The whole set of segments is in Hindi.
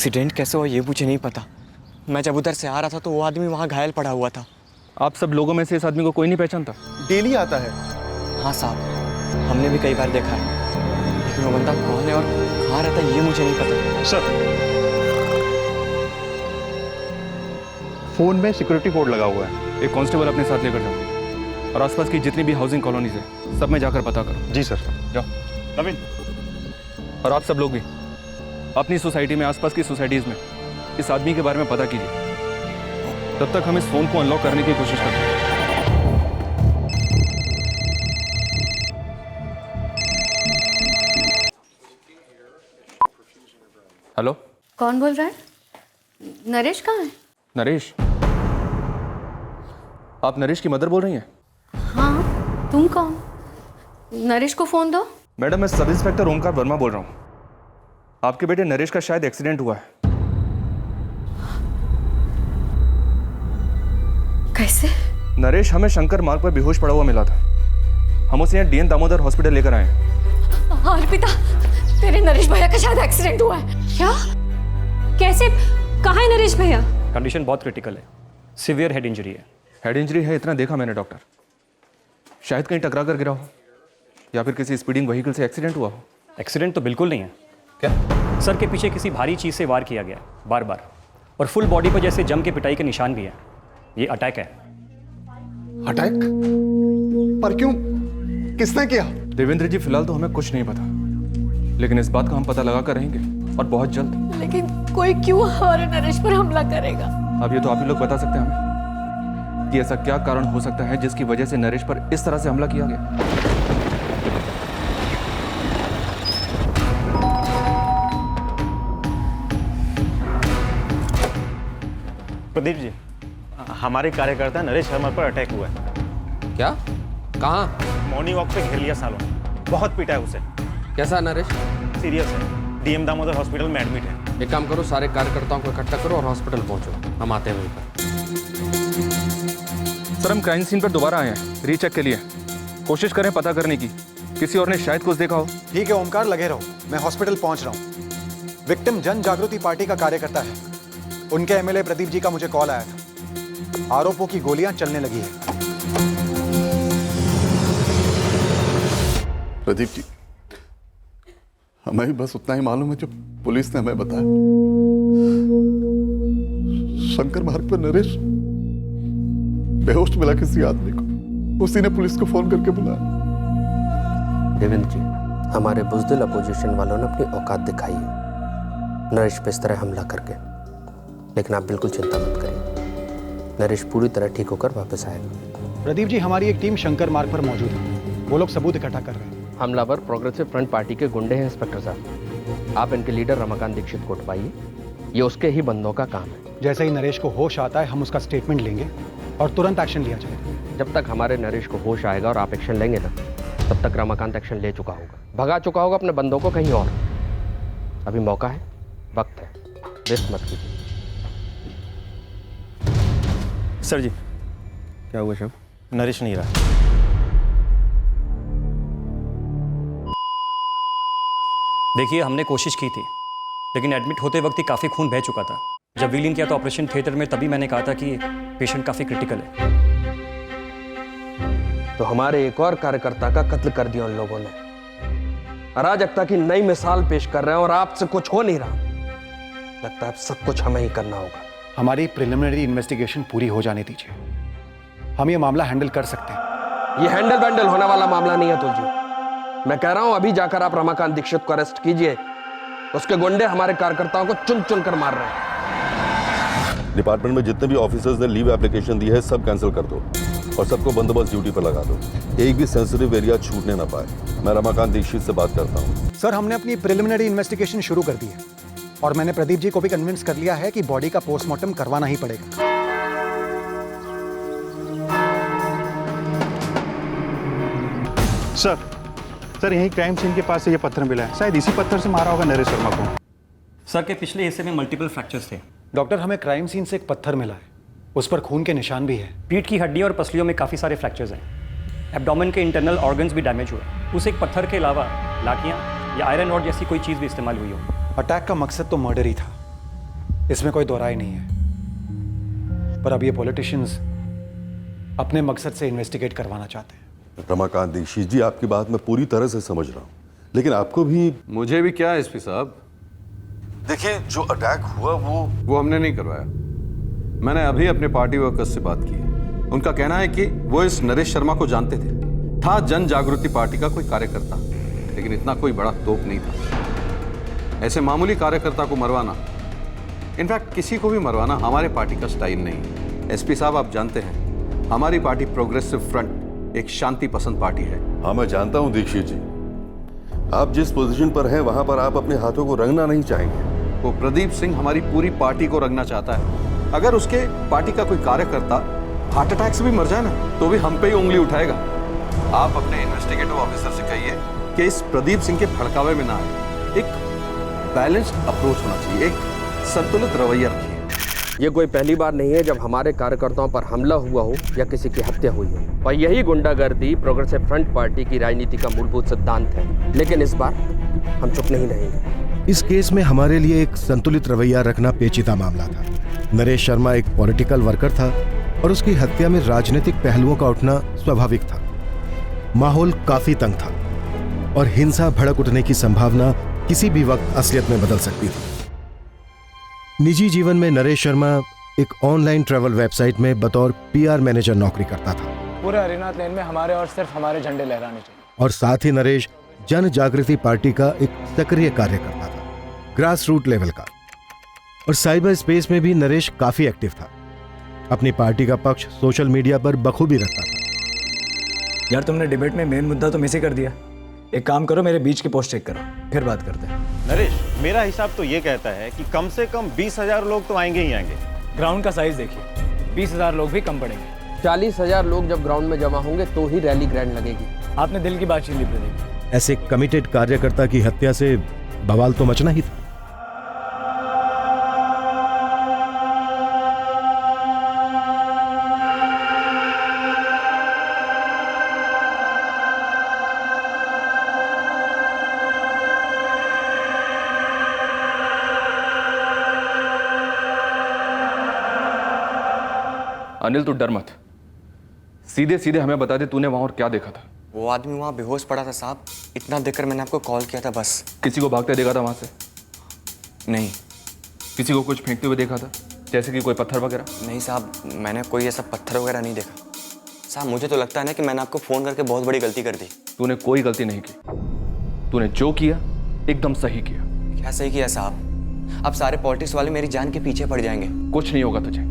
एक्सीडेंट कैसे हुआ ये मुझे नहीं पता। मैं जब उधर से आ रहा था तो वो आदमी वहाँ घायल पड़ा हुआ था। आप सब लोगों में से इस आदमी को कोई नहीं पहचानता? डेली आता है। हाँ साहब, हमने भी कई बार देखा है, लेकिन वो बंदा कौन है और कहाँ रहता है ये मुझे नहीं पता। सर, फोन में सिक्योरिटी कोड लगा हुआ है। एक कांस्टेबल अपने साथ लेकर जाओ और आसपास की जितनी भी हाउसिंग कॉलोनीज है सब में जाकर पता करो। जी सर। जाओ। नवीन, और आप सब लोग भी अपनी सोसाइटी में, आसपास की सोसाइटीज में इस आदमी के बारे में पता कीजिए। तब तक हम इस फोन को अनलॉक करने की कोशिश करते हैं। हेलो, कौन बोल रहा है? नरेश कहाँ है? नरेश? आप नरेश की मदर बोल रही हैं? हाँ, तुम कौन? नरेश को फोन दो। मैडम, मैं सब इंस्पेक्टर ओमकार वर्मा बोल रहा हूँ। आपके बेटे नरेश का शायद एक्सीडेंट हुआ है। कैसे? नरेश हमें शंकर मार्ग पर बेहोश पड़ा हुआ मिला था। हम उसे यहाँ डीएन दामोदर हॉस्पिटल लेकर आए हैं। अर्पिता, तेरे नरेश भैया का शायद एक्सीडेंट हुआ है। क्या? कैसे? कहाँ है नरेश भैया? कंडीशन बहुत क्रिटिकल है, सीवियर हेड इंजरी है। हेड इंजरी है इतना देखा मैंने डॉक्टर। शायद कहीं टकरा कर गिरा हो या फिर किसी स्पीडिंग व्हीकल से एक्सीडेंट हुआ हो। एक्सीडेंट तो बिल्कुल नहीं है। क्या? सर के पीछे किसी भारी चीज़ से वार किया गया है बार बार, और फुल बॉडी पर जैसे जम के पिटाई के निशान भी हैं। ये अटैक है। अटैक? पर क्यों? किसने किया? देवेंद्र जी, फिलहाल तो हमें कुछ नहीं पता, लेकिन इस बात का हम पता लगा कर रहेंगे और बहुत जल्द। लेकिन कोई क्यों हमारे नरेश पर हमला करेगा? अब ये तो आप ही लोग बता सकते हैं हमें कि ऐसा क्या कारण हो सकता है जिसकी वजह से नरेश पर इस तरह से हमला किया गया। प्रदीप जी, हमारे कार्यकर्ता नरेश शर्मा पर अटैक हुआ है। क्या? कहाँ? मॉर्निंग वॉक पे घेर लिया सालों ने, बहुत पीटा है उसे। कैसा है नरेश? सीरियस है, डीएम दामोदर हॉस्पिटल में एडमिट है। एक काम करो, सारे कार्यकर्ताओं को इकट्ठा करो और हॉस्पिटल पहुंचो, हम आते हैं वहीं पर। सर, हम क्राइम सीन पर दोबारा आए हैं रीचेक के लिए। कोशिश करें पता करने की, किसी और ने शायद कुछ देखा हो। ठीक है ओमकार, लगे रहो, मैं हॉस्पिटल पहुंच रहा हूँ। विक्टिम जन जागृति पार्टी का कार्यकर्ता है। उनके एमएलए प्रदीप जी का मुझे कॉल आया था। आरोपों की गोलियां चलने लगी है। प्रदीप जी, हमें भी बस उतना ही मालूम है जो पुलिस ने हमें बताया। शंकर मार्ग पर नरेश बेहोश मिला किसी आदमी को। उसी ने पुलिस को फोन करके बुलाया। देवेंद्र जी, हमारे बुजदिल अपोजिशन वालों ने अपनी औकात दिखाई है नरेश पे इस तरह हमला करके, लेकिन आप बिल्कुल चिंता मत करिए, नरेश पूरी तरह ठीक होकर वापस आएगा। प्रदीप जी, हमारी एक टीम शंकर मार्ग पर मौजूद है। वो लोग सबूत इकट्ठा कर रहे हैं। हमलावर प्रोग्रेसिव फ्रंट पार्टी के गुंडे हैं इंस्पेक्टर साहब। आप इनके लीडर रमाकांत दीक्षित को उठवाइए, ये उसके ही बंदों का काम है। जैसे ही नरेश को होश आता है हम उसका स्टेटमेंट लेंगे और तुरंत एक्शन लिया जाएगा। जब तक हमारे नरेश को होश आएगा और आप एक्शन लेंगे ना, तब तक रमाकांत एक्शन ले चुका होगा, भगा चुका होगा अपने बंदों को कहीं और। अभी मौका है, वक्त है, वेस्ट मत कीजिए। सर जी, क्या हुआ शब? नरेश नहीं रहा। देखिए, हमने कोशिश की थी, लेकिन एडमिट होते वक्त ही काफ़ी खून बह चुका था। जब विलीन किया तो ऑपरेशन थिएटर में, तभी मैंने कहा था कि पेशेंट काफ़ी क्रिटिकल है। तो हमारे एक और कार्यकर्ता का कत्ल कर दिया उन लोगों ने। अराजकता की नई मिसाल पेश कर रहे हैं और आपसे कुछ हो नहीं रहा। लगता है अब सब कुछ हमें ही करना होगा। हमारी प्रिलिमिनरी इन्वेस्टिगेशन पूरी हो जाने दीजिए, हम ये मामला हैंडल कर सकते हैं। ये हैंडल वैंडल होने वाला मामला नहीं है तुलजी। मैं कह रहा हूं अभी जाकर आप रमाकांत दीक्षित को अरेस्ट कीजिए। उसके गुंडे हमारे कार्यकर्ताओं को चुन चुन कर मार रहे हैं। डिपार्टमेंट में जितने भी ऑफिसर्स ने लीव एप्लीकेशन दी है सब कैंसिल कर दो और सबको बंदोबस्त ड्यूटी पर लगा दो। एक भी सेंसिटिव एरिया छूटने ना पाए। मैं रमाकांत दीक्षित से बात करता हूँ। सर, हमने अपनी प्रिलिमिनरी इन्वेस्टिगेशन शुरू कर दी है और मैंने प्रदीप जी को भी कन्विंस कर लिया है कि बॉडी का पोस्टमार्टम करवाना ही पड़ेगा। सर, यही क्राइम सीन के पास से ये पत्थर मिला है। शायद इसी पत्थर से मारा होगा नरेश शर्मा को। सर के पिछले हिस्से में मल्टीपल फ्रैक्चर्स थे। डॉक्टर, हमें क्राइम सीन से एक पत्थर मिला है, उस पर खून के निशान भी है। पीठ की हड्डी और पसलियों में काफ़ी सारे फ्रैक्चर्स हैं। एब्डोमेन के इंटरनल ऑर्गन्स भी डैमेज हुए। उस एक पत्थर के अलावा लाठियाँ या आयरन रॉड जैसी कोई चीज़ भी इस्तेमाल हुई हो। अटैक का मकसद तो मर्डर ही था, इसमें कोई दोहराई नहीं है, पर अब ये पॉलिटिशियंस अपने मकसद से इन्वेस्टिगेट करवाना चाहते हैं। रमाकांत दीक्षित जी, आपकी बात मैं पूरी तरह से समझ रहा हूँ, लेकिन आपको भी मुझे भी क्या एसपी साहब, देखिए जो अटैक हुआ वो हमने नहीं करवाया। मैंने अभी अपने पार्टी वर्कर्स से बात की। उनका कहना है कि वो इस नरेश शर्मा को जानते थे, था जन जागृति पार्टी का कोई कार्यकर्ता, लेकिन इतना कोई बड़ा तोप नहीं था। ऐसे मामूली कार्यकर्ता को मरवाना, इनफैक्ट किसी को भी मरवाना हमारे पार्टी का स्टाइल नहीं। एसपी साहब, आप जानते हैं हमारी पार्टी प्रोग्रेसिव फ्रंट एक शांति पसंद पार्टी है। हाँ, मैं जानता हूँ दीक्षित जी, आप जिस पोजीशन पर हैं वहां पर आप अपने हाथों को रंगना नहीं चाहेंगे। वो प्रदीप सिंह हमारी पूरी पार्टी को रंगना चाहता है। अगर उसके पार्टी का कोई कार्यकर्ता हार्ट अटैक से भी मर जाए ना, तो भी हम पे ही उंगली उठाएगा। आप अपने इन्वेस्टिगेटिव ऑफिसर से कहिए कि इस प्रदीप सिंह के भड़कावे में ना आए। एक बैलेंस्ड अप्रोच होना चाहिए, एक संतुलित रवैया रखिए। ये कोई पहली बार नहीं है जब हमारे कार्यकर्ताओं पर हमला हुआ हो या किसी की हत्या हुई हो, और यही गुंडागर्दी प्रोग्रेसिव फ्रंट पार्टी की राजनीति का मूलभूत सिद्धांत है। लेकिन इस बार हम चुप नहीं रहेंगे। इस केस में हमारे लिए एक संतुलित रवैया रखना पेचीदा मामला था। नरेश शर्मा एक पॉलिटिकल वर्कर था और उसकी हत्या में राजनीतिक पहलुओं का उठना स्वाभाविक था। माहौल काफी तंग था और हिंसा भड़क उठने की संभावना किसी भी वक्त असलियत में बदल सकती थी। निजी जीवन में नरेश शर्मा एक ऑनलाइन ट्रैवल वेबसाइट में बतौर पीआर मैनेजर नौकरी करता था। पूरे हरिनाथ लेन में हमारे और सिर्फ हमारे झंडे लहराने चाहिए। और साथ ही नरेश जन जागृति पार्टी का एक सक्रिय कार्यकर्ता था, ग्रास रूट लेवल का। और साइबर स्पेस में भी नरेश काफी एक्टिव था। अपनी पार्टी का पक्ष सोशल मीडिया पर बखूबी रखता था। यार, तुमने डिबेट में मेन मुद्दा तो मिस ही कर दिया। एक काम करो, मेरे बीच की पोस्ट चेक करो, फिर बात करते हैं। नरेश, मेरा हिसाब तो ये कहता है कि कम से कम 20,000 लोग तो आएंगे ही आएंगे। ग्राउंड का साइज देखिए, 20,000 लोग भी कम पड़ेंगे। 40,000 लोग जब ग्राउंड में जमा होंगे तो ही रैली ग्रैंड लगेगी। आपने दिल की बात छीन ली प्रदीप। ऐसे कमिटेड कार्यकर्ता की हत्या से बवाल तो मचना ही था। अनिल, तू डर मत, सीधे सीधे हमें बता दे तूने वहां और क्या देखा था। वो आदमी वहाँ बेहोश पड़ा था साहब, इतना देखकर मैंने आपको कॉल किया था बस। किसी को भागते देखा था वहां से? नहीं। किसी को कुछ फेंकते हुए देखा था, जैसे कि कोई पत्थर वगैरह? नहीं साहब, मैंने कोई ऐसा पत्थर वगैरह नहीं देखा। साहब, मुझे तो लगता है ना कि मैंने आपको फ़ोन करके बहुत बड़ी गलती कर दी। तूने कोई गलती नहीं की, तूने जो किया एकदम सही किया। क्या सही किया साहब? अब सारे पॉलिटिक्स वाले मेरी जान के पीछे पड़ जाएंगे। कुछ नहीं होगा तुझे,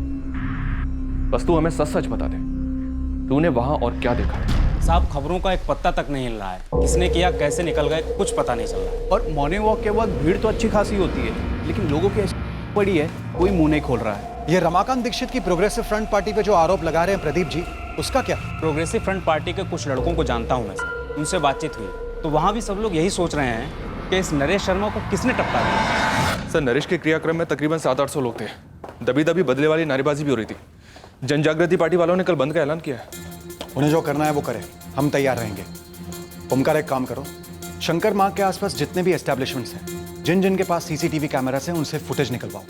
बस तू हमें सच सच बता दे, तूने वहां और क्या देखा है? साहब, खबरों का एक पत्ता तक नहीं हिल रहा है। किसने किया, कैसे निकल गए, कुछ पता नहीं चल रहा। और मॉर्निंग वॉक के बाद भीड़ तो अच्छी खासी होती है, लेकिन लोगों की ऐसी पड़ी है, कोई मुंह नहीं खोल रहा है। ये रमाकांत दीक्षित की प्रोग्रेसिव फ्रंट पार्टी पे जो आरोप लगा रहे हैं प्रदीप जी, उसका क्या? प्रोग्रेसिव फ्रंट पार्टी के कुछ लड़कों को जानता हूँ मैं सर, उनसे बातचीत हुई तो वहाँ भी सब लोग यही सोच रहे हैं कि इस नरेश शर्मा को किसने टपका दिया। सर, नरेश के क्रियाक्रम में तकरीबन 700-800 लोग थे। दबी दबी बदले वाली नारेबाजी भी हो रही थी। जन जागृति पार्टी वालों ने कल बंद का ऐलान किया है। उन्हें जो करना है वो करें, हम तैयार रहेंगे। ओमकार, एक काम करो, शंकर मार्ग के आसपास जितने भी एस्टैब्लिशमेंट्स हैं, जिन जिन के पास सीसीटीवी कैमरास हैं, उनसे फुटेज निकलवाओ।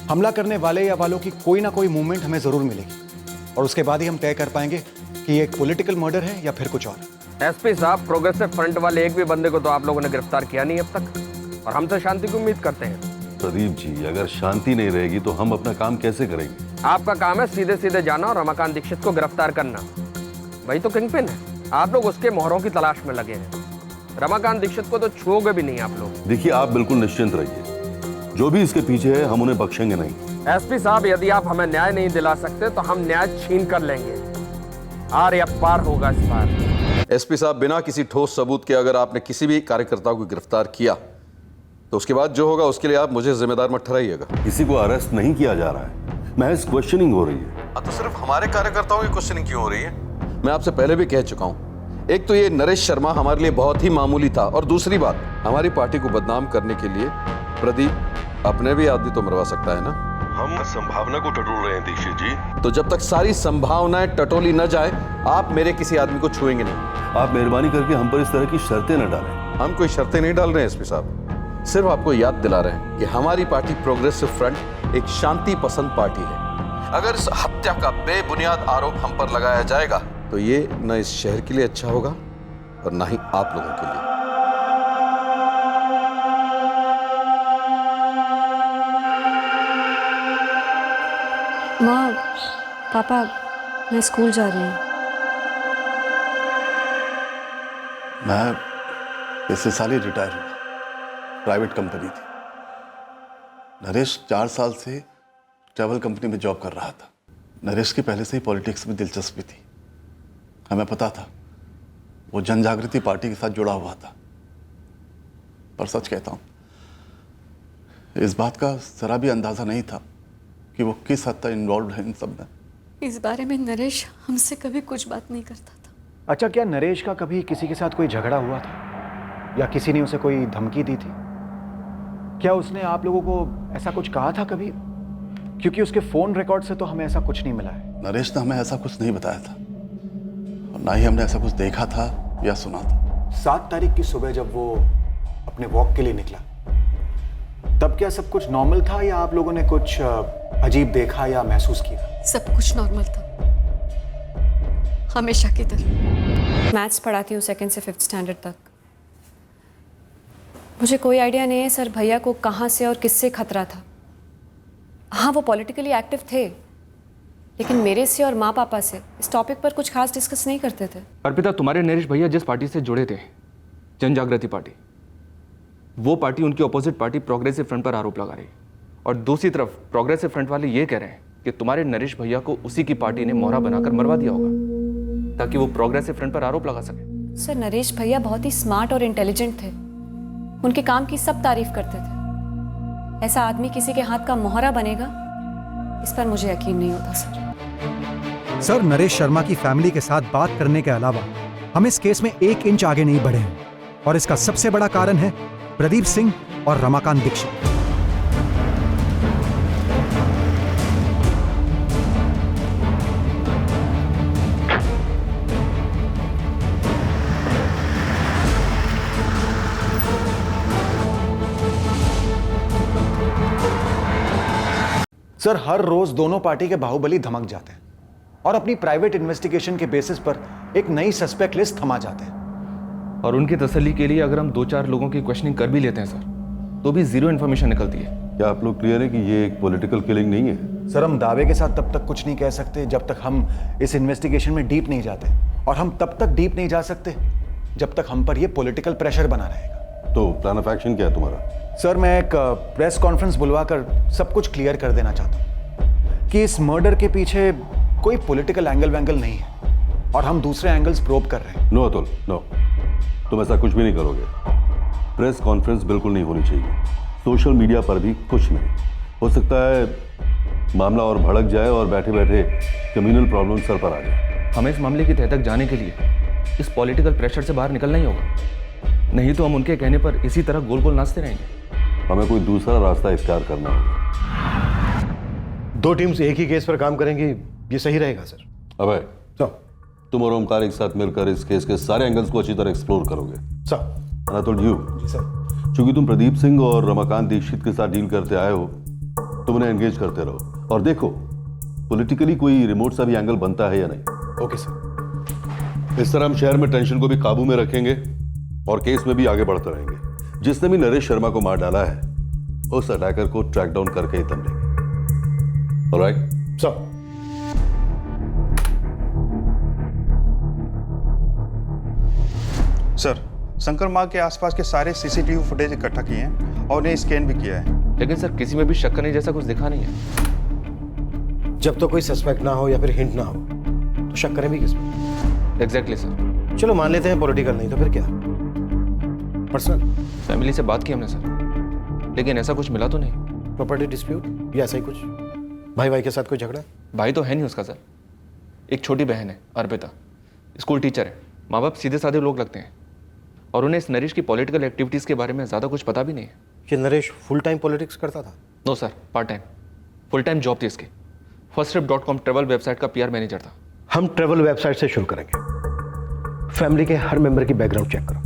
हमला करने वाले या वालों की कोई ना कोई मूवमेंट हमें जरूर मिलेगी और उसके बाद ही हम तय कर पाएंगे कि ये एक पॉलिटिकल मर्डर है या फिर कुछ और। एसपी साहब, प्रोग्रेसिव फ्रंट वाले एक भी बंदे को तो आप लोगों ने गिरफ्तार किया नहीं अब तक, और हम तो शांति की उम्मीद करते हैं। प्रदीप जी, अगर शांति नहीं रहेगी तो हम अपना काम कैसे करेंगे? आपका काम है सीधे सीधे जाना और रमाकांत दीक्षित को गिरफ्तार करना, वही तो किंगपिन है। आप लोग उसके मोहरों की तलाश में लगे हैं। रमाकांत दीक्षित को तो छूओगे भी नहीं आप लोग। देखिए, आप बिल्कुल निश्चिंत रहिए, जो भी इसके पीछे है हम उन्हें बख्शेंगे नहीं। एसपी साहब, यदि आप हमें न्याय नहीं दिला सकते तो हम न्याय छीन कर लेंगे। आर या पार होगा इस बार। एसपी साहब, बिना किसी ठोस सबूत के अगर आपने किसी भी कार्यकर्ता को गिरफ्तार किया तो उसके बाद जो होगा उसके लिए आप मुझे जिम्मेदार मत ठहराइएगा। किसी को अरेस्ट नहीं किया जा रहा है, महज क्वेश्चनिंग हो रही है। तो सिर्फ हमारे कार्यकर्ताओं की क्वेश्चनिंग क्यों हो रही है? मैं आपसे पहले भी कह चुका हूं, एक तो ये नरेश शर्मा हमारे लिए बहुत ही मामूली था, और दूसरी बात, हमारी पार्टी को बदनाम करने के लिए प्रदीप अपने भी आदमी तो मरवा सकता है ना। हम संभावना को टटोल रहे हैं दीक्षित जी। तो जब तक सारी संभावनाएं टटोली न जाए, आप मेरे किसी आदमी को छुएंगे नहीं। आप मेहरबानी करके हम पर इस तरह की शर्तें न डालें। हम कोई शर्तें नहीं डाल रहे हैं एसपी साहब, सिर्फ आपको याद दिला रहे हैं कि हमारी पार्टी प्रोग्रेसिव फ्रंट एक शांति पसंद पार्टी है। अगर इस हत्या का बेबुनियाद आरोप हम पर लगाया जाएगा तो ये न इस शहर के लिए अच्छा होगा और न ही आप लोगों के लिए। माँ, पापा, मैं स्कूल जा रही हूँ। मैं पिछले साल ही रिटायर हुआ, प्राइवेट कंपनी थी। नरेश 4 साल से ट्रैवल कंपनी में जॉब कर रहा था। नरेश की पहले से ही पॉलिटिक्स में दिलचस्पी थी, हमें पता था वो जन जागृति पार्टी के साथ जुड़ा हुआ था। पर सच कहता हूँ, इस बात का जरा भी अंदाजा नहीं था कि वो किस हद तक इन्वॉल्व है इन सब में। इस बारे में नरेश हमसे कभी कुछ बात नहीं करता था। अच्छा, क्या नरेश का कभी किसी के साथ कोई झगड़ा हुआ था या किसी ने उसे कोई धमकी दी थी? क्या उसने आप लोगों को ऐसा कुछ कहा था कभी? क्योंकि उसके फोन रिकॉर्ड से तो हमें ऐसा कुछ नहीं मिला है। नरेश ने हमें ऐसा कुछ नहीं बताया था और ना ही हमने ऐसा कुछ देखा था या सुना था। 7 तारीख की सुबह जब वो अपने वॉक के लिए निकला, तब क्या सब कुछ नॉर्मल था या आप लोगों ने कुछ अजीब देखा या महसूस किया? सब कुछ नॉर्मल था, हमेशा की तरह। मैथ्स पढ़ाती हूँ 2nd से 5th स्टैंडर्ड तक। मुझे कोई आइडिया नहीं है सर भैया को कहाँ से और किससे खतरा था। हाँ, वो पॉलिटिकली एक्टिव थे, लेकिन मेरे से और माँ पापा से इस टॉपिक पर कुछ खास डिस्कस नहीं करते थे। अर्पिता, तुम्हारे नरेश भैया जिस पार्टी से जुड़े थे, जन जागृति पार्टी, वो पार्टी उनकी अपोजिट पार्टी प्रोग्रेसिव फ्रंट पर आरोप लगा रही है। और दूसरी तरफ प्रोग्रेसिव फ्रंट वाले ये कह रहे हैं कि तुम्हारे नरेश भैया को उसी की पार्टी ने मोहरा बनाकर मरवा दिया होगा ताकि वो प्रोग्रेसिव फ्रंट पर आरोप लगा सके। सर, नरेश भैया बहुत ही स्मार्ट और इंटेलिजेंट थे। उनके काम की सब तारीफ करते थे। ऐसा आदमी किसी के हाथ का मोहरा बनेगा, इस पर मुझे यकीन नहीं होता सर। सर, नरेश शर्मा की फैमिली के साथ बात करने के अलावा हम इस केस में 1 इंच आगे नहीं बढ़े हैं और इसका सबसे बड़ा कारण है प्रदीप सिंह और रमाकांत दीक्षित। सर, हर रोज दोनों पार्टी के बाहुबली धमक जाते हैं और अपनी प्राइवेट इन्वेस्टिगेशन के बेसिस पर एक नई सस्पेक्ट लिस्ट थमा जाते हैं। और उनकी तसल्ली के लिए अगर हम 2-4 लोगों की क्वेश्चनिंग कर भी लेते हैं सर, तो भी जीरो इन्फॉर्मेशन निकलती है। क्या आप लोग क्लियर है कि ये एक पॉलिटिकल किलिंग नहीं है? सर, हम दावे के साथ तब तक कुछ नहीं कह सकते जब तक हम इस इन्वेस्टिगेशन में डीप नहीं जाते, और हम तब तक डीप नहीं जा सकते जब तक हम पर ये पॉलिटिकल प्रेशर बना रहेगा। तो प्लान ऑफ एक्शन क्या है तुम्हारा? सर, मैं एक प्रेस कॉन्फ्रेंस बुलवाकर सब कुछ क्लियर कर देना चाहता हूँ कि इस मर्डर के पीछे कोई पॉलिटिकल एंगल नहीं है और हम दूसरे एंगल्स प्रोब कर रहे हैं। नो अतुल, नो, तुम ऐसा कुछ भी नहीं करोगे। प्रेस कॉन्फ्रेंस बिल्कुल नहीं होनी चाहिए, सोशल मीडिया पर भी कुछ नहीं। हो सकता है मामला और भड़क जाए और बैठे बैठे कम्युनल प्रॉब्लम सर पर आ जाए। हमें इस मामले की तह तक जाने के लिए इस पॉलिटिकल प्रेशर से बाहर निकलना ही होगा, नहीं तो हम उनके कहने पर इसी तरह गोल गोल नाचते रहेंगे। हमें कोई दूसरा रास्ता इख्तियार करना होगा। 2 टीम्स एक ही केस पर काम करेंगी, ये सही रहेगा सर? अभय, तुम और ओमकार एक साथ मिलकर इस केस के सारे एंगल्स को अच्छी तरह एक्सप्लोर करोगे। सर। I told you. जी सर। क्योंकि तुम प्रदीप सिंह और रमाकांत दीक्षित के साथ डील करते आए हो, तुम उन्हें एंगेज करते रहो और देखो पॉलिटिकली कोई रिमोट सा भी एंगल बनता है या नहीं। Okay sir. इस तरह हम शहर में टेंशन को भी काबू में रखेंगे और केस में भी आगे बढ़ते रहेंगे। जिसने भी नरेश शर्मा को मार डाला है, उस अटैकर को ट्रैक डाउन करके ही दम लेंगे। Alright sir. सर, शंकर मार्ग के आसपास के सारे सीसीटीवी फुटेज इकट्ठा किए हैं और उन्हें स्कैन भी किया है। लेकिन सर, किसी में भी शक करने जैसा कुछ दिखा नहीं है। जब तो कोई सस्पेक्ट ना हो या फिर हिंट ना हो तो शक करें भी किसमें? Exactly sir. चलो मान लेते हैं पॉलिटिकल नहीं तो फिर क्या, पर्सनल? फैमिली से बात की हमने सर, लेकिन ऐसा कुछ मिला तो नहीं। प्रॉपर्टी डिस्प्यूट या ऐसा ही कुछ? भाई के साथ कोई झगड़ा? भाई तो है नहीं उसका सर, एक छोटी बहन है अर्पिता, स्कूल टीचर है। माँ बाप सीधे साधे लोग लगते हैं और उन्हें इस नरेश की पॉलिटिकल एक्टिविटीज़ के बारे में ज़्यादा कुछ पता भी नहीं है। कि नरेश फुल टाइम पॉलिटिक्स करता था? No sir, part time. Full time job थी इसकी, firsttrip.com ट्रैवल वेबसाइट का PR मैनेजर था। हम ट्रैवल वेबसाइट से शुरू करेंगे। फैमिली के हर मेंबर की बैकग्राउंड चेक करो।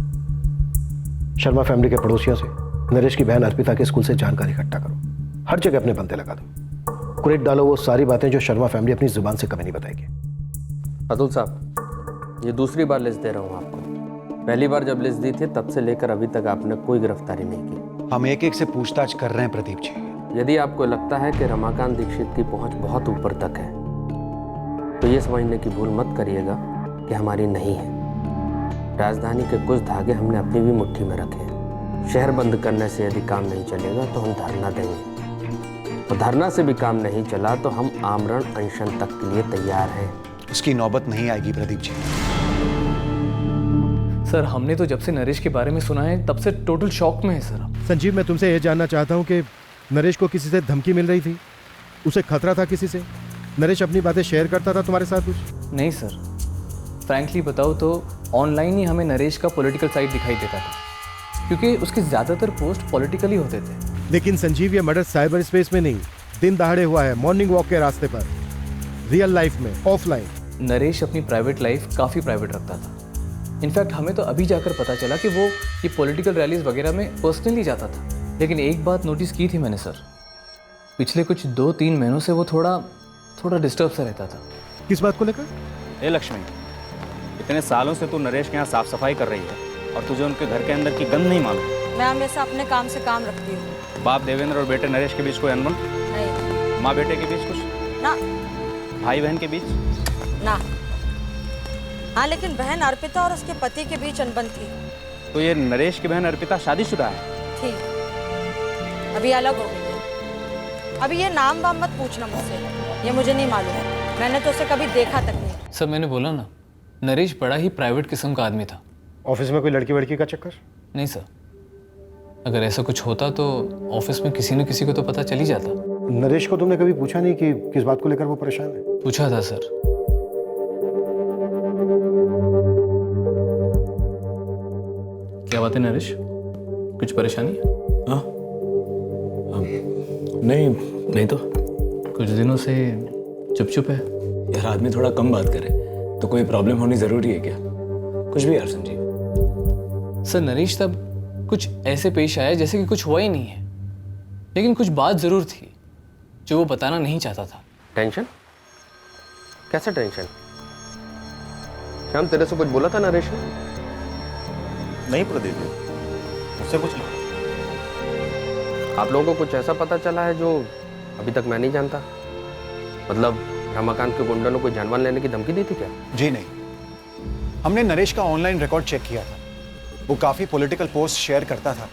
शर्मा फैमिली के पड़ोसियों से नरेश की बहन अर्पिता के स्कूल से जानकारी इकट्ठा करो। हर जगह अपने बंदे लगा दो, कुरेद डालो वो सारी बातें जो शर्मा फैमिली अपनी जुबान से कभी नहीं बताएगी। अतुल साहब, ये दूसरी बार लिस्ट दे रहा हूँ आपको। पहली बार जब लिस्ट दी थी तब से लेकर अभी तक आपने कोई गिरफ्तारी नहीं की। हम एक एक से पूछताछ कर रहे हैं प्रदीप जी। यदि आपको लगता है कि रमाकांत दीक्षित की पहुंच बहुत ऊपर तक है तो ये समझने की भूल मत करिएगा कि हमारी नहीं है। राजधानी के कुछ धागे हमने अपनी भी मुट्ठी में रखे हैं। शहर बंद करने से यदि काम नहीं चलेगा तो हम धरना देंगे, और धरना से भी काम नहीं चला तो हम आमरण अनशन तक के लिए तैयार हैं। उसकी नौबत नहीं आएगी प्रदीप जी। सर, हमने तो जब से नरेश के बारे में सुना है तब से टोटल शॉक में है सर। संजीव, मैं तुमसे यह जानना चाहता हूँ कि नरेश को किसी से धमकी मिल रही थी, उसे खतरा था किसी से? नरेश अपनी बातें शेयर करता था तुम्हारे साथ कुछ? नहीं सर, फ्रैंकली बताओ तो ऑनलाइन ही हमें नरेश का पॉलिटिकल साइड दिखाई देता था, क्योंकि उसके ज़्यादातर पोस्ट पॉलिटिकली होते थे। लेकिन संजीव, ये मर्डर साइबर स्पेस में नहीं, दिन दहाड़े हुआ है, मॉर्निंग वॉक के रास्ते पर, रियल लाइफ में, ऑफलाइन। नरेश अपनी प्राइवेट लाइफ काफ़ी प्राइवेट रखता था। इनफैक्ट हमें तो अभी जाकर पता चला कि वो ये पॉलिटिकल रैलीज वगैरह में पर्सनली जाता था। लेकिन एक बात नोटिस की थी मैंने सर, पिछले कुछ 2-3 महीनों से वो थोड़ा डिस्टर्ब सा रहता था। किस बात को लेकर? ए लक्ष्मी, इतने सालों से तू नरेश के यहाँ साफ सफाई कर रही है और तुझे उनके घर के अंदर की गंध नहीं मालूम? मैं हमेशा अपने काम से काम रखती हूँ। बाप देवेंद्र और बेटे नरेश के बीच कोई अनबन? नहीं। माँ बेटे के बीच कुछ? ना। भाई बहन के बीच? ना। हाँ, लेकिन बहन अर्पिता और उसके पति के बीच अनबन थी। तो ये नरेश की बहन अर्पिता शादीशुदा है? थी, अभी अलग हो गई। अभी ये नाम वाम मत पूछना मुझसे, ये मुझे नहीं मालूम, मैंने तो उसे कभी देखा तक नहीं। सर, मैंने बोला ना, नरेश बड़ा ही प्राइवेट किस्म का आदमी था। ऑफिस में कोई लड़की वड़की का चक्कर? नहीं सर, अगर ऐसा कुछ होता तो ऑफिस में किसी न किसी को तो पता चल ही जाता। नरेश को तुमने कभी पूछा नहीं कि किस बात को लेकर वो परेशान है? पूछा था सर। क्या बात है नरेश, कुछ परेशानी? हाँ, नहीं तो कुछ दिनों से चुप है। यार, आदमी थोड़ा कम बात करे तो कोई प्रॉब्लम होनी जरूरी है क्या? कुछ भी यार संजीव। सर, नरेश तब कुछ ऐसे पेश आया जैसे कि कुछ हुआ ही नहीं है, लेकिन कुछ बात जरूर थी जो वो बताना नहीं चाहता था। टेंशन? कैसा टेंशन? श्याम, तेरे से कुछ बोला था नरेश ने? नहीं प्रदीप जी, मुझसे कुछ नहीं। आप लोगों को कुछ ऐसा पता चला है जो अभी तक मैं नहीं जानता? मतलब रमाकांत के गुंडों ने कोई जानवर लेने की धमकी दी थी क्या? जी नहीं, हमने नरेश का ऑनलाइन रिकॉर्ड चेक किया था। वो काफी पॉलिटिकल पोस्ट शेयर करता था,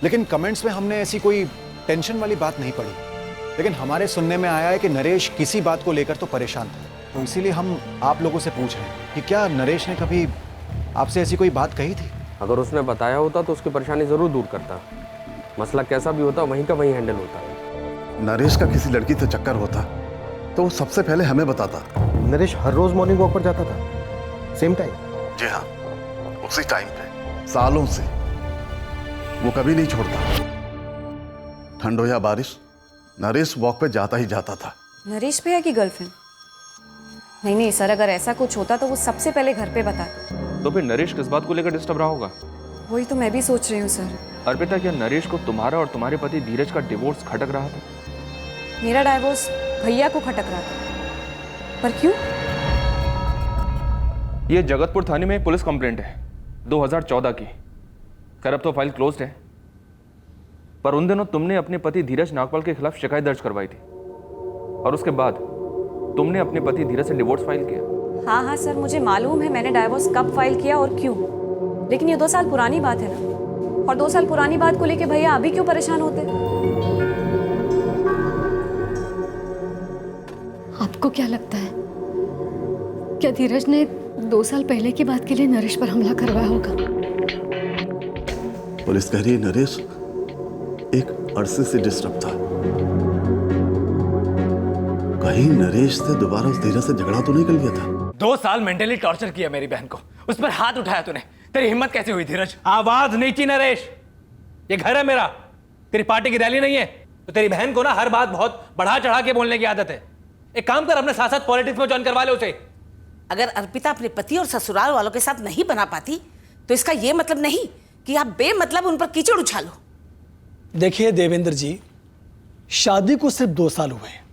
लेकिन कमेंट्स में हमने ऐसी कोई टेंशन वाली बात नहीं पड़ी। लेकिन हमारे सुनने में आया है कि नरेश किसी बात को लेकर तो परेशान था, तो इसीलिए हम आप लोगों से पूछ रहे हैं कि क्या नरेश ने कभी आपसे ऐसी कोई बात कही थी? अगर उसने बताया होता तो उसकी परेशानी जरूर दूर करता। मसला कैसा भी होता वहीं का वहीं हैंडल होता है। नरेश का किसी लड़की से चक्कर होता तो वो सबसे पहले हमें बताता। नरेश हर रोज मॉर्निंग वॉक पर जाता था, सेम टाइम? जी हाँ, उसी टाइम पे सालों से वो कभी नहीं छोड़ता। ठंड हो या बारिश, नरेश वॉक पे जाता ही जाता था। नरेश भैया की गर्लफ्रेंड? नहीं सर, अगर ऐसा कुछ होता तो वो सबसे पहले घर पे बताते। तो फिर नरेश किस बात को लेकर डिस्टर्ब रहा होगा? वही तो मैं भी सोच रही हूँ सर। अर्पिता, क्या नरेश को तुम्हारा और तुम्हारे पति धीरज का डिवोर्स खटक रहा था? मेरा डाइवोर्स भैया को खटक रहा था, पर क्यों? ये जगतपुर थाने में पुलिस कंप्लेंट है 2014 की। खैर, अब तो फाइल क्लोज्ड है, पर उन दिनों तुमने अपने पति धीरज नागपाल के खिलाफ शिकायत दर्ज करवाई थी और उसके बाद तुमने अपने पति धीरज से डिवोर्स फाइल किया। हाँ सर, मुझे मालूम है मैंने डाइवोर्स कब फाइल किया और क्यों, लेकिन ये 2 साल पुरानी बात है ना, और 2 साल पुरानी बात को लेके भैया अभी क्यों परेशान होते? आपको क्या लगता है, क्या धीरज ने 2 साल पहले की बात के लिए नरेश पर हमला करवाया होगा? पुलिस कह रही है नरेश एक अरसे से डिस्टर्ब था। कहीं नरेश से दोबारा उस धीरज से झगड़ा तो नहीं कर लिया था? 2 साल मेंटली टॉर्चर किया मेरी बहन को, उस पर हाथ उठाया तूने। तेरी हिम्मत कैसे हुई धीरज? आवाज नहीं की नरेश, ये घर है मेरा, तेरी पार्टी की रैली नहीं है। तो तेरी बहन को ना हर बात बहुत बढ़ा चढ़ा के बोलने की आदत है। एक काम कर, अपने साथ साथ पॉलिटिक्स में ज्वाइन करवा ले उसे। अगर अर्पिता अपने पति और ससुराल वालों के साथ नहीं बना पाती तो इसका यह मतलब नहीं कि आप बेमतलब उन पर कीचड़ उछालो। देखिए देवेंद्र जी, शादी को सिर्फ 2 साल हुए हैं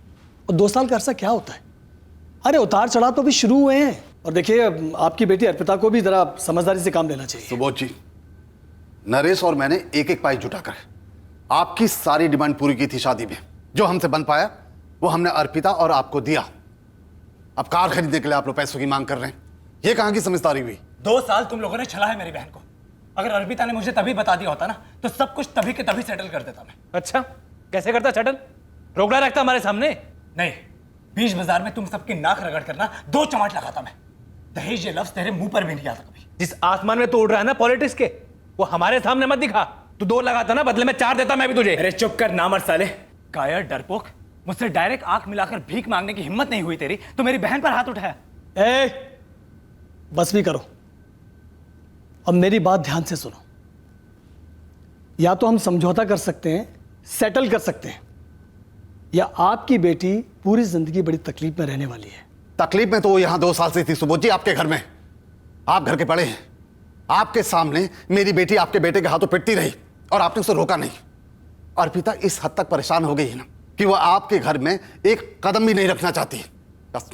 और 2 साल का अरसा क्या होता है? अरे उतार चढ़ाव तो अभी शुरू हुए हैं। और देखिए आपकी बेटी अर्पिता को भी जरा समझदारी से काम लेना चाहिए। सुबोध जी, नरेश और मैंने एक एक पाई जुटाकर आपकी सारी डिमांड पूरी की थी शादी में। जो हमसे बन पाया वो हमने अर्पिता और आपको दिया। अब कार खरीदने के लिए आप लोग पैसों की मांग कर रहे हैं। ये कहां की समझदारी हुई? 2 साल तुम लोगों ने छला है मेरी बहन को। अगर अर्पिता ने मुझे तभी बता दिया होता ना तो सब कुछ तभी के तभी सेटल कर देता मैं। अच्छा, कैसे करता सेटल? रोकड़ा रखता हमारे सामने? नहीं, बीच बाजार में तुम सबकी नाक रगड़ करना 2 चमाट लगाता मैं। दहेज ये लफ्ज तेरे मुंह पर भी नहीं आता कभी। जिस आसमान में तू उड़ रहा है ना पॉलिटिक्स के, वो हमारे सामने मत दिखा। तू 2 लगाता ना, बदले में 4 देता मैं भी तुझे। अरे चुप कर नामर्द साले, कायर डरपोक। मुझसे डायरेक्ट आंख मिलाकर भीख मांगने की हिम्मत नहीं हुई तेरी तो मेरी बहन पर हाथ उठाया। बस भी करो। अब मेरी बात ध्यान से सुनो। या तो हम समझौता कर सकते हैं, सेटल कर सकते हैं, या आपकी बेटी पूरी जिंदगी बड़ी तकलीफ में रहने वाली है। तकलीफ में तो वो यहां 2 साल से थी सुबोध जी, आपके घर में। आप घर के बड़े हैं। आपके सामने मेरी बेटी आपके बेटे के हाथों पिटती रही और आपने उसे रोका नहीं। अर्पिता इस हद तक परेशान हो गई है ना कि वो आपके घर में एक कदम भी नहीं रखना चाहती। बस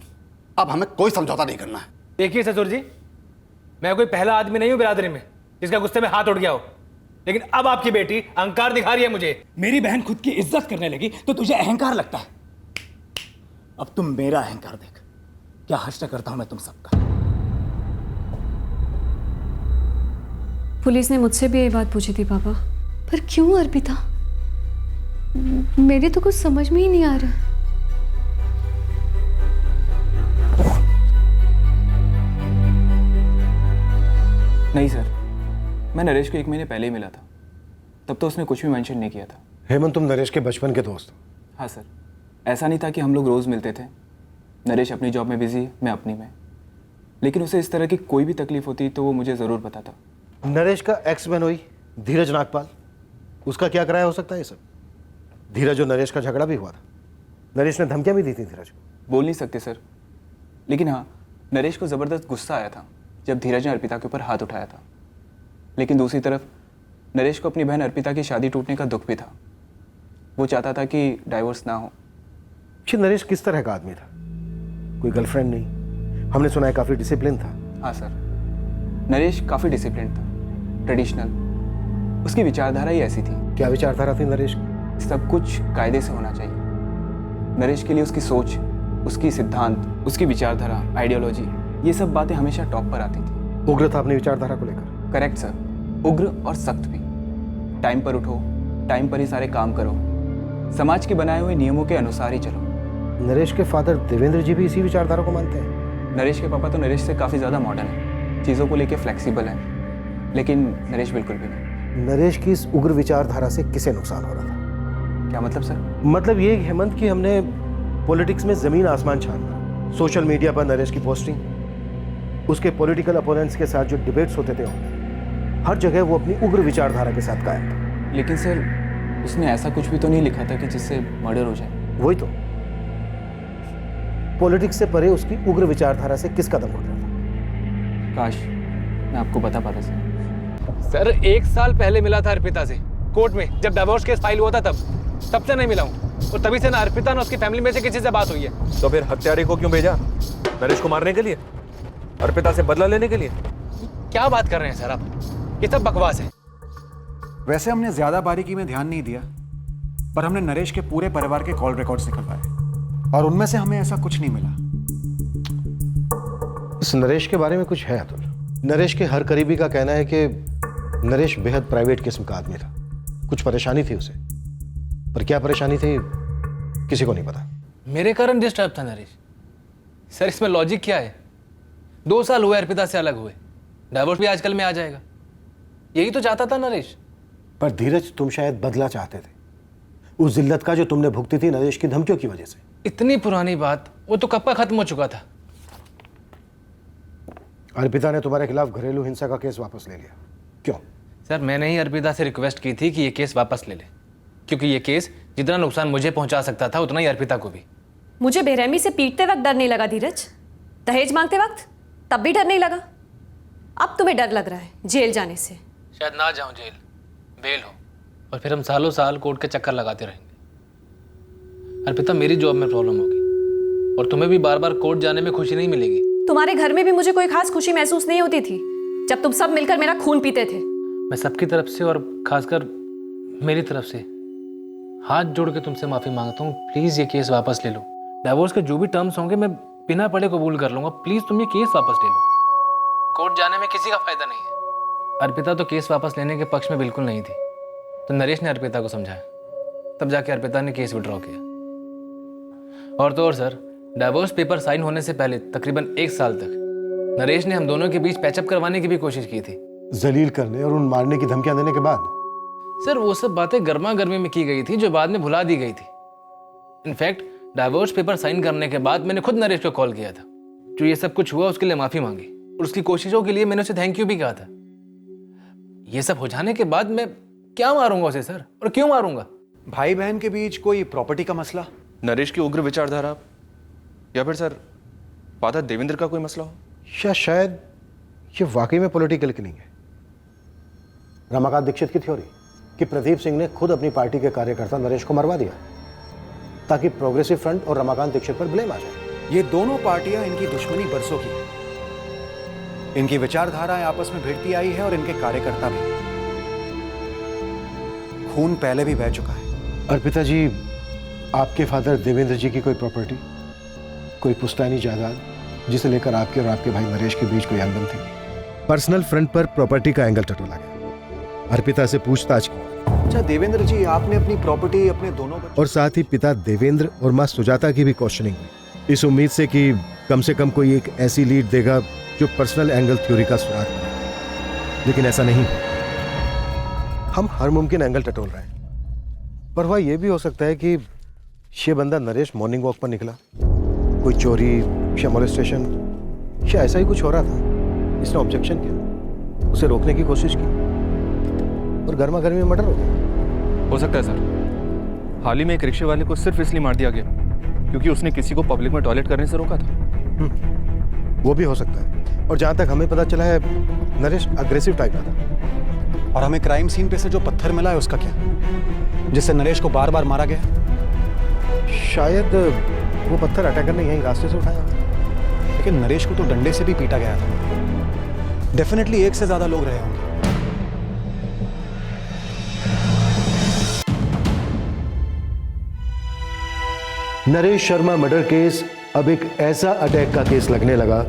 अब हमें कोई समझौता नहीं करना है। देखिए ससुर जी, मैं कोई पहला आदमी नहीं हूं बिरादरी में जिसका गुस्से में हाथ उठ गया हो, लेकिन अब आपकी बेटी अहंकार दिखा रही है मुझे। मेरी बहन खुद की इज्जत करने लगी तो तुझे अहंकार लगता है। अब तुम मेरा अहंकार देख, क्या हश्र करता हूं मैं तुम सबका। पुलिस ने मुझसे भी यही बात पूछी थी पापा। पर क्यों अर्पिता? मेरे तो कुछ समझ में ही नहीं आ रहा। नहीं सर, मैं नरेश को 1 महीने पहले ही मिला था। तब तो उसने कुछ भी मेंशन नहीं किया था। हेमंत, तुम नरेश के बचपन के दोस्त हो? हाँ सर, ऐसा नहीं था कि हम लोग रोज़ मिलते थे। नरेश अपनी जॉब में बिजी है, मैं अपनी में। लेकिन उसे इस तरह की कोई भी तकलीफ होती तो वो मुझे ज़रूर बताता। नरेश का एक्स बनोई धीरज नागपाल, उसका क्या कराया हो सकता है ये सब? धीरज और नरेश का झगड़ा भी हुआ था। नरेश ने धमकियां भी दी थी धीरज को। बोल नहीं सकते सर, लेकिन हाँ, नरेश को ज़बरदस्त गुस्सा आया था जब धीरज ने अर्पिता के ऊपर हाथ उठाया था। लेकिन दूसरी तरफ नरेश को अपनी बहन अर्पिता की शादी टूटने का दुख भी था। वो चाहता था कि डाइवोर्स ना हो। नरेश किस तरह का आदमी था? कोई गर्लफ्रेंड नहीं, हमने सुना है काफ़ी डिसिप्लिन था। हाँ सर, नरेश काफ़ी डिसिप्लिन था, ट्रेडिशनल। उसकी विचारधारा ही ऐसी थी। क्या विचारधारा थी नरेश की? सब कुछ कायदे से होना चाहिए। नरेश के लिए उसकी सोच, उसकी सिद्धांत, उसकी विचारधारा, आइडियोलॉजी, ये सब बातें हमेशा टॉप पर आती थी। उग्र था अपनी विचारधारा को लेकर। करेक्ट सर, उग्र और सख्त भी। टाइम पर उठो, टाइम पर ही सारे काम करो, समाज के बनाए हुए नियमों के अनुसार ही चलो। नरेश के फादर देवेंद्र जी भी इसी विचारधारा को मानते हैं? नरेश के पापा तो नरेश से काफ़ी ज़्यादा मॉडर्न है, चीज़ों को लेके फ्लेक्सिबल है, लेकिन नरेश बिल्कुल भी नहीं। नरेश की इस उग्र विचारधारा से किसे नुकसान हो रहा था? क्या मतलब सर? मतलब ये हेमंत कि हमने पॉलिटिक्स में ज़मीन आसमान छान कर, सोशल मीडिया पर नरेश की पोस्टिंग, उसके पॉलिटिकल अपोनेंट्स के साथ जो डिबेट्स होते थे, हर जगह वो अपनी उग्र विचारधारा के साथ कायम था। लेकिन सर, उसने ऐसा कुछ भी तो नहीं लिखा था कि जिससे मर्डर हो जाए। वही तो, पॉलिटिक्स से परे उसकी उग्र विचारधारा से किस कदम उठ रहा था? काश मैं आपको बता पाता सर 1 साल पहले मिला था अर्पिता से कोर्ट में, जब डिवोर्स केस फाइल हुआ था तब से नहीं मिला हूँ। और तभी से ना अर्पिता ना उसकी फैमिली में से किसी से बात हुई है। तो फिर हत्यारे को क्यों भेजा? नरेश को मारने के लिए? अर्पिता से बदला लेने के लिए? क्या बात कर रहे हैं सर आप? ये सब बकवास है। वैसे हमने ज्यादा बारीकी में ध्यान नहीं दिया, पर हमने नरेश के पूरे परिवार के कॉल रिकॉर्ड्स निकलवाए और उनमें से हमें ऐसा कुछ नहीं मिला। इस नरेश के बारे में कुछ है अतुल? नरेश के हर करीबी का कहना है कि नरेश बेहद प्राइवेट किस्म का आदमी था। कुछ परेशानी थी उसे, पर क्या परेशानी थी किसी को नहीं पता। मेरे कारण डिस्टर्ब था नरेश। सर इसमें लॉजिक क्या है? 2 साल हुए अर्पिता से अलग हुए, डाइवोर्स भी आजकल में आ जाएगा। यही तो चाहता था नरेश। पर धीरज, तुम शायद बदला चाहते थे उस जिल्लत का जो तुमने भुगती थी नरेश की धमकियों की वजह से। इतनी पुरानी बात, वो तो कब का खत्म हो चुका था। अर्पिता ने तुम्हारे खिलाफ घरेलू हिंसा का केस वापस ले लिया, क्यों? सर मैंने ही अर्पिता से रिक्वेस्ट की थी कि ये केस वापस ले ले, क्योंकि ये केस जितना नुकसान मुझे पहुंचा सकता था उतना ही अर्पिता को भी। मुझे बेरहमी से पीटते वक्त डर नहीं लगा धीरज, दहेज मांगते वक्त तब भी डर नहीं लगा। अब तुम्हें डर लग रहा है जेल जाने से। शायद ना जाऊं जेल, बेल हो, और फिर हम सालों साल कोर्ट के चक्कर लगाते रहेंगे। अर्पिता, मेरी जॉब में प्रॉब्लम होगी और तुम्हें भी बार बार कोर्ट जाने में खुशी नहीं मिलेगी। तुम्हारे घर में भी मुझे कोई खास खुशी महसूस नहीं होती थी जब तुम सब मिलकर मेरा खून पीते थे। मैं सबकी तरफ से और खासकर मेरी तरफ से हाथ जोड़ के तुमसे माफ़ी मांगता हूँ। प्लीज़ ये केस वापस ले लो। डिवोर्स के जो भी टर्म्स होंगे मैं बिना पढ़े कबूल कर लूँगा। प्लीज़ तुम ये केस वापस ले लो। कोर्ट जाने में किसी का फायदा नहीं है। अर्पिता तो केस वापस लेने के पक्ष में बिल्कुल नहीं थी, तो नरेश ने अर्पिता को समझाया, तब जाके अर्पिता ने केस विड्रॉ किया। और तो और सर, डिवोर्स पेपर साइन होने से पहले तकरीबन 1 साल तक नरेश ने हम दोनों के बीच पैचअप करवाने की भी कोशिश की थी। जलील करने और उन मारने की धमकियां देने के बाद सर वो सब बातें गर्मा गर्मी में की गई थी जो बाद में भुला दी गई थी। इनफैक्ट डिवोर्स पेपर साइन करने के बाद मैंने खुद नरेश को कॉल किया था। जो ये सब कुछ हुआ उसके लिए माफी मांगी और उसकी कोशिशों के लिए मैंने उसे थैंक यू भी कहा था। ये सब हो जाने के बाद मैं क्या मारूंगा उसे सर, और क्यों मारूंगा? भाई बहन के बीच कोई प्रॉपर्टी का मसला, नरेश की उग्र विचारधारा, या फिर सर फादर देवेंद्र का कोई मसला हो? या शायद ये वाकई में पॉलिटिकल किलिंग है। रमाकांत दीक्षित की थ्योरी कि प्रदीप सिंह ने खुद अपनी पार्टी के कार्यकर्ता नरेश को मरवा दिया ताकि प्रोग्रेसिव फ्रंट और रमाकांत दीक्षित पर ब्लेम आ जाए। ये दोनों पार्टियां, इनकी दुश्मनी बरसों की है। इनकी विचारधाराएं आपस में भिड़ती आई है और इनके कार्यकर्ता भी। खून पहले भी बह चुका है। अर्पिता जी, आपके फादर देवेंद्र जी की कोई प्रॉपर्टी, कोई पुश्तैनी जायदाद जिसे लेकर आपके और आपके भाई नरेश के बीच कोई अनबन थी? पर्सनल फ्रंट पर प्रॉपर्टी का एंगल टटोला गया। अर्पिता से पूछताछ की। अच्छा देवेंद्र जी, आपने अपनी प्रॉपर्टी अपने दोनों और साथ ही पिता देवेंद्र और मां सुजाता की भी क्वेश्चनिंग हुई, इस उम्मीद से कि कम से कम कोई एक ऐसी लीड देगा जो पर्सनल एंगल थ्योरी का सुराग बने। लेकिन ऐसा नहीं। हम हर मुमकिन एंगल टटोल रहे हैं, पर वह यह भी हो सकता है कि ये बंदा नरेश मॉर्निंग वॉक पर निकला, कोई चोरी या मोलेस्टेशन या ऐसा ही कुछ हो रहा था। इसने ऑब्जेक्शन किया, उसे रोकने की कोशिश की और गर्मा गर्मी में मर्डर हो गया। हो सकता है सर, हाल ही में एक रिक्शे वाले को सिर्फ इसलिए मार दिया गया क्योंकि उसने किसी को पब्लिक में टॉयलेट करने से रोका था। वो भी हो सकता है। और जहां तक हमें पता चला है, नरेश अग्रेसिव टाइप का था। और हमें क्राइम सीन पे से जो पत्थर मिला है उसका क्या, जिससे नरेश को बार बार मारा गया? शायद वो पत्थर अटैकर ने यहीं रास्ते से उठाया। लेकिन नरेश को तो डंडे से भी पीटा गया था। डेफिनेटली 1 से ज्यादा लोग रहे होंगे। नरेश शर्मा मर्डर केस अब एक ऐसा अटैक का केस लगने लगा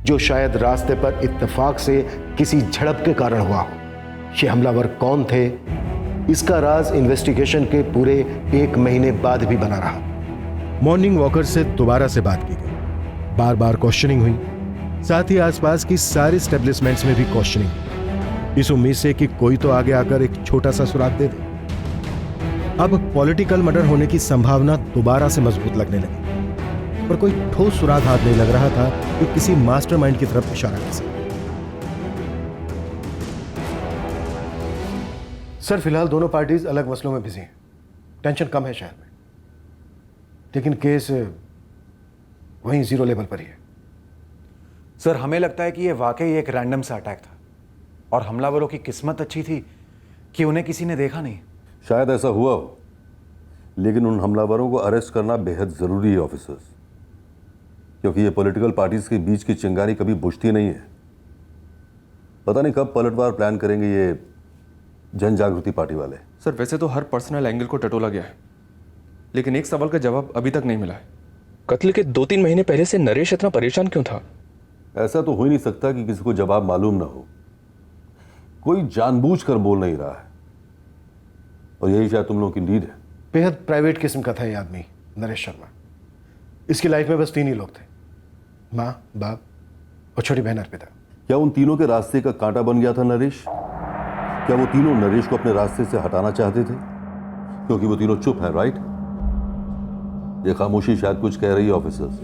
जो शायद रास्ते पर इत्तेफाक से किसी झड़प के कारण हुआ हो। ये हमलावर कौन थे, इसका राज इन्वेस्टिगेशन के पूरे 1 महीने बाद भी बना रहा। मॉर्निंग वॉकर से दोबारा से बात की गई, बार बार क्वेश्चनिंग हुई, साथ ही आसपास की सारी एस्टेब्लिशमेंट्स में भी क्वेश्चनिंग हुई, इस उम्मीद से कि कोई तो आगे आकर एक छोटा सा सुराग दे दे। अब पॉलिटिकल मर्डर होने की संभावना दोबारा से मजबूत लगने लगी, पर कोई ठोस सुराग हाथ नहीं लग रहा था जो किसी मास्टरमाइंड की तरफ इशारा कर सके। सर, फिलहाल दोनों पार्टीज अलग मसलों में बिजी हैं, टेंशन कम है शहर में, लेकिन केस वहीं 0 लेवल पर ही है। सर, हमें लगता है कि यह वाकई एक रैंडम सा अटैक था और हमलावरों की किस्मत अच्छी थी कि उन्हें किसी ने देखा नहीं। शायद ऐसा हुआ हो, लेकिन उन हमलावरों को अरेस्ट करना बेहद ज़रूरी है ऑफिसर्स, क्योंकि ये पॉलिटिकल पार्टीज के बीच की चिंगारी कभी बुझती नहीं है। पता नहीं कब पलटवार प्लान करेंगे ये जन जागृति पार्टी वाले। सर, वैसे तो हर पर्सनल एंगल को टटोला गया है, लेकिन एक सवाल का जवाब अभी तक नहीं मिला है। कत्ल के 2-3 महीने पहले से नरेश इतना परेशान क्यों था? ऐसा तो हो ही नहीं सकता कि किसी को जवाब मालूम ना हो। कोई जानबूझकर बोल नहीं रहा है, और यही शायद तुम लोगों की नीड है। बेहद प्राइवेट किस्म का था ये आदमी नरेश शर्मा। इसकी लाइफ में बस 3 ही लोग थे, माँ, बाप और छोटी बहन अर्पिता। क्या उन तीनों के रास्ते का कांटा बन गया था नरेश? क्या वो तीनों नरेश को अपने रास्ते से हटाना चाहते थे? क्योंकि वो तीनों चुप हैं, राइट? ये खामोशी शायद कुछ कह रही है ऑफिसर्स।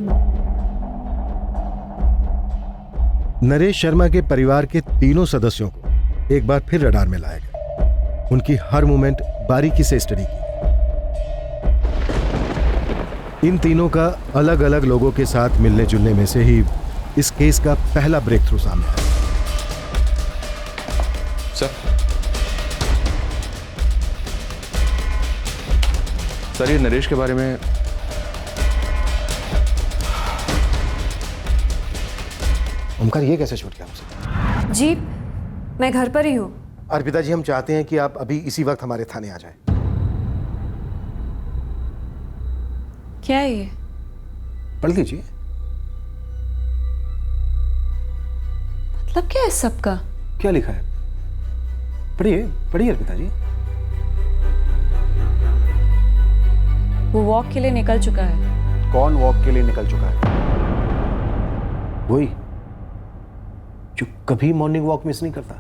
नरेश शर्मा के परिवार के तीनों सदस्यों को एक बार फिर रडार में लाया गया। उनकी हर मूवमेंट बारीकी से स्टडी की। इन तीनों का अलग अलग लोगों के साथ मिलने जुलने में से ही इस केस का पहला ब्रेक थ्रू सामने आया। सर, ये नरेश के बारे में ओमकार, ये कैसे छूट गया मुझसे? जी मैं घर पर ही हूँ। अर्पिता जी, हम चाहते हैं कि आप अभी इसी वक्त हमारे थाने आ जाएं। क्या है ये? पढ़ लीजिए। मतलब क्या है सबका? क्या लिखा है? पढ़िए पढ़िए अर्पिता जी। वो वॉक के लिए निकल चुका है। कौन वॉक के लिए निकल चुका है? वही जो कभी मॉर्निंग वॉक मिस नहीं करता,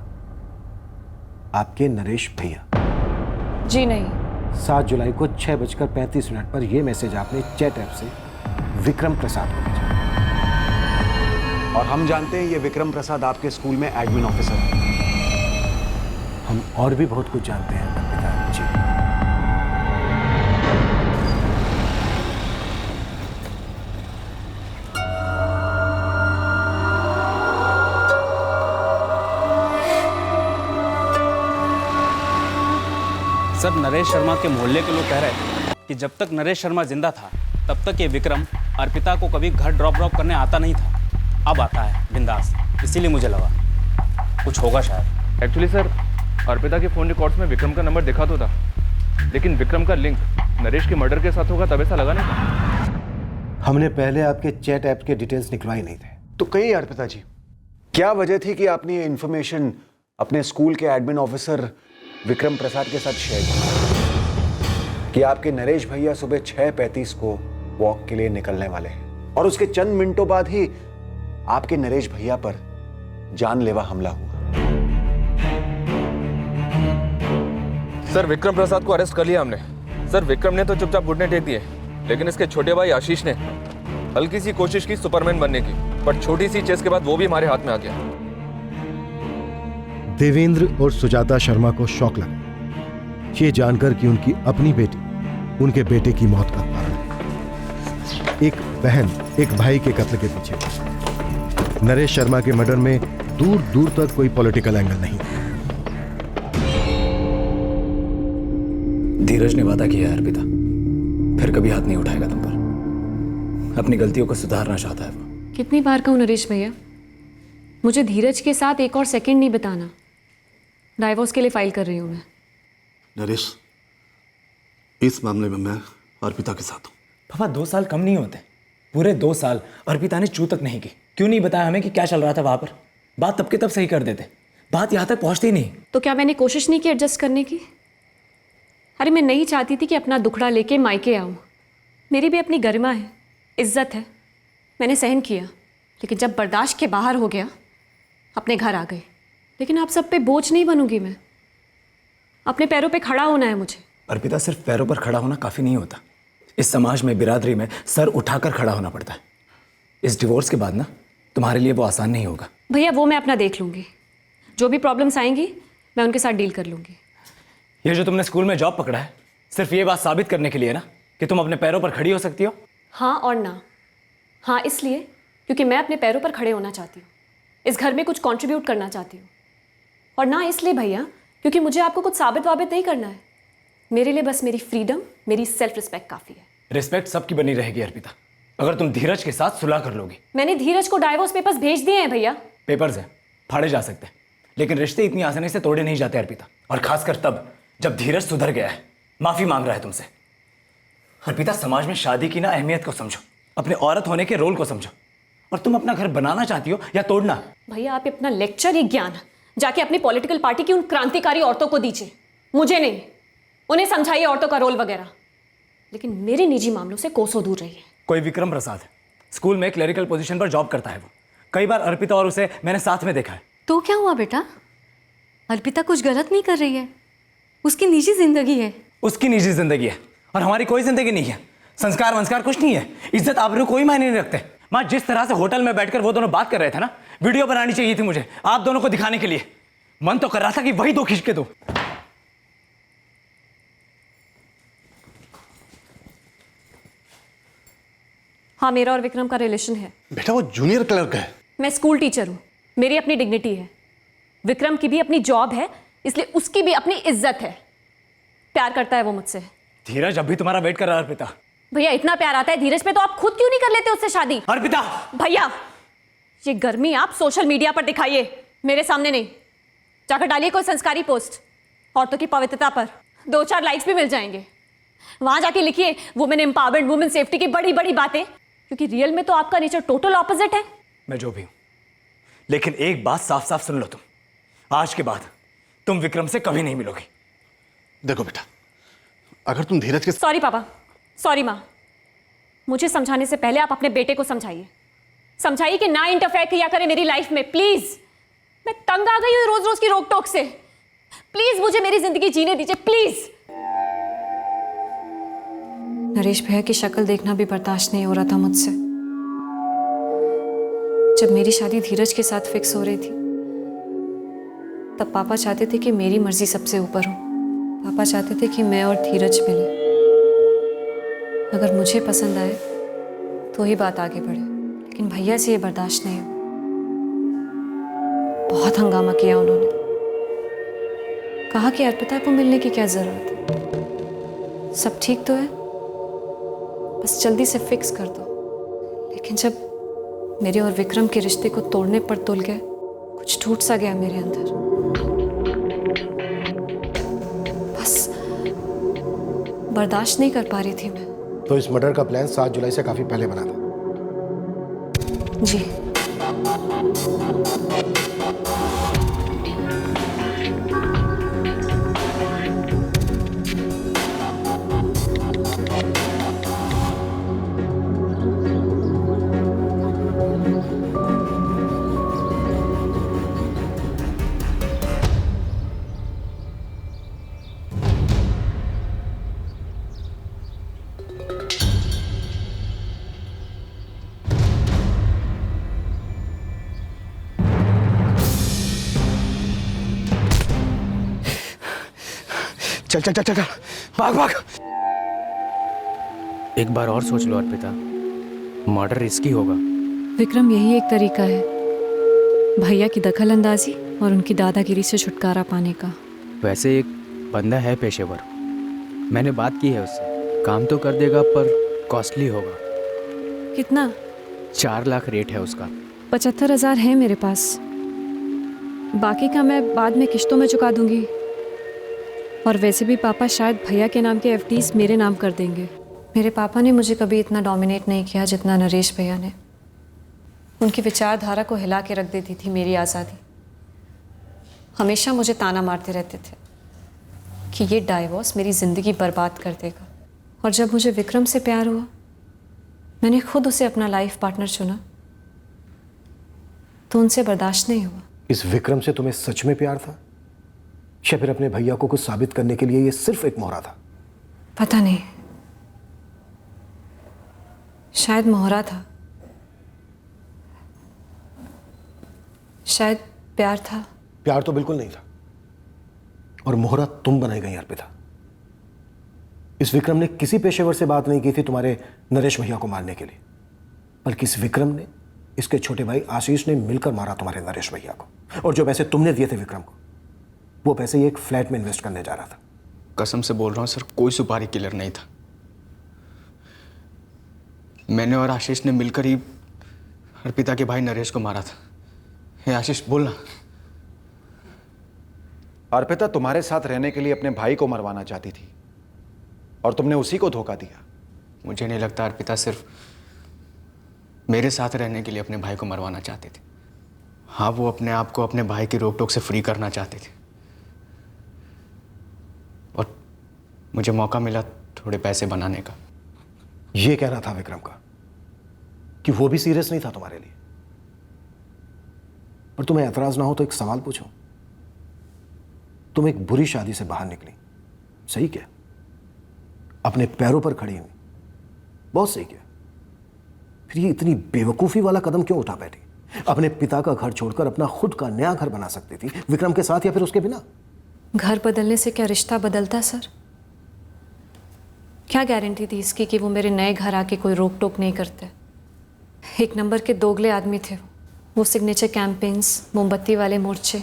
आपके नरेश भैया। जी नहीं। 7 जुलाई को 6:35 पर यह मैसेज आपने चैट ऐप से विक्रम प्रसाद को भेजा। और हम जानते हैं ये विक्रम प्रसाद आपके स्कूल में एडमिन ऑफिसर है। हम और भी बहुत कुछ जानते हैं अर्पिता जी। सर, नरेश शर्मा के मोहल्ले के लोग कह रहे हैं कि जब तक नरेश शर्मा जिंदा था तब तक ये विक्रम अर्पिता को कभी घर ड्रॉप करने आता नहीं था। अब आता है बिंदास, इसीलिए मुझे लगा कुछ होगा शायद। एक्चुअली सर, अर्पिता के फ़ोन रिकॉर्ड्स में विक्रम का नंबर दिखा तो था, लेकिन विक्रम का लिंक नरेश के मर्डर के साथ होगा तब ऐसा लगा नहीं था। हमने पहले आपके चैट ऐप के डिटेल्स निकलवाए नहीं थे। तो कहिए अर्पिता जी, क्या वजह थी कि आपने ये इन्फॉर्मेशन अपने स्कूल के एडमिन ऑफिसर विक्रम प्रसाद के साथ शेयर की कि आपके नरेश भैया सुबह 6:35 को वॉक के लिए निकलने वाले हैं, और उसके चंद मिनटों बाद ही आपके नरेश भैया पर जानलेवा हमला हुआ? सर, विक्रम प्रसाद को अरेस्ट कर लिया हमने। सर, विक्रम ने तो चुपचाप घुटने टेक दिए, लेकिन इसके छोटे भाई आशीष ने हल्की सी कोशिश की सुपरमैन बनने की, पर छोटी सी चेस के बाद वो भी हमारे हाथ में आ गया। देवेंद्र और सुजाता शर्मा को शॉक लगा ये जानकर कि उनकी अपनी बेटी उनके बेटे की मौत का कारण है। एक बहन एक भाई के कत्ल के पीछे। नरेश शर्मा के मर्डर में दूर दूर तक कोई पॉलिटिकल एंगल नहीं। धीरज ने वादा किया है अर्पिता, फिर कभी हाथ नहीं उठाएगा तुम पर। अपनी गलतियों को सुधारना चाहता है वो। कितनी बार कहूं नरेश भैया, मुझे धीरज के साथ एक और सेकंड नहीं बिताना। डाइवोर्स के लिए फाइल कर रही हूं मैं। नरेश, इस मामले में मैं अर्पिता के साथ हूं। पापा, 2 साल कम नहीं होते। पूरे 2 साल अर्पिता ने चू तक नहीं की। क्यों नहीं बताया हमें कि क्या चल रहा था वहां पर? बात तब के तब सही कर देते, बात यहां तक पहुंचती ही नहीं। तो क्या मैंने कोशिश नहीं की एडजस्ट करने की? अरे मैं नहीं चाहती थी कि अपना दुखड़ा लेके मायके आऊं। मेरी भी अपनी गरिमा है, इज्जत है। मैंने सहन किया, लेकिन जब बर्दाश्त के बाहर हो गया अपने घर आ गए। लेकिन आप सब पे बोझ नहीं बनूंगी मैं। अपने पैरों पे खड़ा होना है मुझे। अर्पिता, सिर्फ पैरों पर खड़ा होना काफी नहीं होता। इस समाज में, बिरादरी में सर उठाकर खड़ा होना पड़ता है। इस डिवोर्स के बाद ना तुम्हारे लिए वो आसान नहीं होगा। भैया, वो मैं अपना देख लूंगी। जो भी प्रॉब्लम्स आएंगी मैं उनके साथ डील कर लूंगी। ये जो तुमने स्कूल में जॉब पकड़ा है, सिर्फ ये बात साबित करने के लिए ना कि तुम अपने पैरों पर खड़ी हो सकती हो? हाँ और ना। हाँ इसलिए क्योंकि मैं अपने पैरों पर खड़े होना चाहती हूँ, इस घर में कुछ कंट्रीब्यूट करना चाहती हूँ। और ना इसलिए भैया क्योंकि मुझे आपको कुछ साबित वाबित नहीं करना है। मेरे लिए बस मेरी फ्रीडम, मेरी सेल्फ रिस्पेक्ट काफ़ी है। रिस्पेक्ट सबकी बनी रहेगी अर्पिता, अगर तुम धीरज के साथ सुलह कर लोगी। मैंने धीरज को डाइवोर्स पेपर्स भेज दिए हैं भैया। पेपर्स हैं, फाड़े जा सकते हैं, लेकिन रिश्ते इतनी आसानी से तोड़े नहीं जाते अर्पिता। और खासकर तब जब धीरज सुधर गया है, माफी मांग रहा है तुमसे। अर्पिता, समाज में शादी की ना अहमियत को समझो, अपने औरत होने के रोल को समझो। और तुम अपना घर बनाना चाहती हो या तोड़ना? भैया, आप अपना लेक्चर, ये ज्ञान जाके अपनी पॉलिटिकल पार्टी की उन क्रांतिकारी औरतों को दीजिए, मुझे नहीं। उन्हें समझाइए औरतों का रोल वगैरह, लेकिन मेरे निजी मामलों से कोसों दूर रहिए। कोई विक्रम प्रसाद है, स्कूल में क्लरिकल पोजीशन पर जॉब करता है वो। कई बार अर्पिता और उसे मैंने साथ में देखा है। तो क्या हुआ बेटा? अर्पिता कुछ गलत नहीं कर रही है, उसकी निजी जिंदगी है। उसकी निजी जिंदगी है और हमारी कोई जिंदगी नहीं है। संस्कार वंस्कार कुछ नहीं है, इज्जत आबरू कोई मायने नहीं रखते। माँ, जिस तरह से होटल में बैठकर वो दोनों बात कर रहे थे ना, वीडियो बनानी चाहिए थी मुझे आप दोनों को दिखाने के लिए। मन तो कर रहा था कि वही 2 खींच के दो। हाँ, मेरा और विक्रम का रिलेशन है। बेटा, वो जूनियर क्लर्क है। मैं स्कूल टीचर हूँ, मेरी अपनी डिग्निटी है। विक्रम की भी अपनी जॉब है, इसलिए उसकी भी अपनी इज्जत है। प्यार करता है वो मुझसे। धीरज अब भी तुम्हारा वेट कर रहा है अर्पिता। भैया, इतना प्यार आता है धीरज पे तो आप खुद क्यों नहीं कर लेते उससे शादी? अर्पिता! भैया, ये गर्मी आप सोशल मीडिया पर दिखाइए, मेरे सामने नहीं। जाकर डालिए कोई संस्कारी पोस्ट औरतों की पवित्रता पर, 2-4 लाइक्स भी मिल जाएंगे। वहां जाके लिखिए वुमेन एम्पावरमेंट, वुमेन सेफ्टी की बड़ी बड़ी बातें, क्योंकि रियल में तो आपका नेचर टोटल ऑपोजिट है। मैं जो भी हूं, लेकिन एक बात साफ साफ सुन लो, तुम आज के बाद तुम विक्रम से कभी नहीं मिलोगी। देखो बेटा, अगर तुम धीरज के... सॉरी पापा, सॉरी माँ, मुझे समझाने से पहले आप अपने बेटे को समझाइए। समझाइए कि ना इंटरफेयर किया करे मेरी लाइफ में, प्लीज। मैं तंग आ गई हूँ रोज रोज की रोक टोक से। प्लीज मुझे मेरी जिंदगी जीने दीजिए, प्लीज। नरेश भैया की शक्ल देखना भी बर्दाश्त नहीं हो रहा था मुझसे। जब मेरी शादी धीरज के साथ फिक्स हो रही थी, तब पापा चाहते थे कि मेरी मर्जी सबसे ऊपर हो। पापा चाहते थे कि मैं और धीरज मिले, अगर मुझे पसंद आए तो ही बात आगे बढ़े, लेकिन भैया से ये बर्दाश्त नहीं हो। बहुत हंगामा किया उन्होंने, कहा कि अर्पिता को मिलने की क्या जरूरत है, सब ठीक तो है, बस जल्दी से फिक्स कर दो। लेकिन जब मेरे और विक्रम के रिश्ते को तोड़ने पर तुल गए, कुछ टूट सा गया मेरे अंदर। बस बर्दाश्त नहीं कर पा रही थी मैं। तो इस मर्डर का प्लान 7 जुलाई से काफी पहले बना था? जी। चल चल चल चल चल, भाग भाग। एक बार और सोच लो अर्पिता, मर्डर रिस्की होगा। विक्रम, यही एक तरीका है भैया की दखल अंदाजी और उनकी दादागिरी से छुटकारा पाने का। वैसे एक बंदा है पेशेवर, मैंने बात की है उससे, काम तो कर देगा पर कॉस्टली होगा। कितना? 4 लाख रेट है उसका। 75,000 है मेरे पास, बाकी का मैं बाद में किश्तों में चुका दूंगी। और वैसे भी पापा शायद भैया के नाम के एफडीज मेरे नाम कर देंगे। मेरे पापा ने मुझे कभी इतना डोमिनेट नहीं किया जितना नरेश भैया ने। उनकी विचारधारा को हिला के रख देती थी मेरी आज़ादी। हमेशा मुझे ताना मारते रहते थे कि ये डाइवोर्स मेरी ज़िंदगी बर्बाद कर देगा। और जब मुझे विक्रम से प्यार हुआ, मैंने खुद उसे अपना लाइफ पार्टनर चुना, तो उनसे बर्दाश्त नहीं हुआ। इस विक्रम से तुम्हें सच में प्यार था, या फिर अपने भैया को कुछ साबित करने के लिए ये सिर्फ एक मोहरा था? पता नहीं, शायद मोहरा था, शायद प्यार था। प्यार तो बिल्कुल नहीं था, और मोहरा तुम बनाई गई अर्पिता। इस विक्रम ने किसी पेशेवर से बात नहीं की थी तुम्हारे नरेश भैया को मारने के लिए, बल्कि इस विक्रम ने, इसके छोटे भाई आशीष ने मिलकर मारा तुम्हारे नरेश भैया को। और जो पैसे तुमने दिए थे विक्रम को, वो पैसे ये एक फ्लैट में इन्वेस्ट करने जा रहा था। कसम से बोल रहा हूँ सर, कोई सुपारी किलर नहीं था। मैंने और आशीष ने मिलकर ही अर्पिता के भाई नरेश को मारा था। हे आशीष, बोलना। अर्पिता तुम्हारे साथ रहने के लिए अपने भाई को मरवाना चाहती थी, और तुमने उसी को धोखा दिया। मुझे नहीं लगता अर्पिता सिर्फ मेरे साथ रहने के लिए अपने भाई को मरवाना चाहती थी। हाँ, वो अपने आप को अपने भाई की रोक टोक से फ्री करना चाहती थी, और मुझे मौका मिला थोड़े पैसे बनाने का। ये कहना था विक्रम का कि वो भी सीरियस नहीं था तुम्हारे लिए। पर तुम्हें ऐतराज ना हो तो एक सवाल पूछूं। तुम एक बुरी शादी से बाहर निकली, सही किया, अपने पैरों पर खड़ी हुई, बहुत सही किया। फिर ये इतनी बेवकूफी वाला कदम क्यों उठा बैठी? अपने पिता का घर छोड़कर अपना खुद का नया घर बना सकती थी, विक्रम के साथ या फिर उसके बिना। घर बदलने से क्या रिश्ता बदलता सर? क्या गारंटी थी इसकी कि वो मेरे नए घर आके कोई रोक टोक नहीं करते? एक नंबर के दोगले आदमी थे वो सिग्नेचर कैंपेन्स, मोमबत्ती वाले मोर्चे,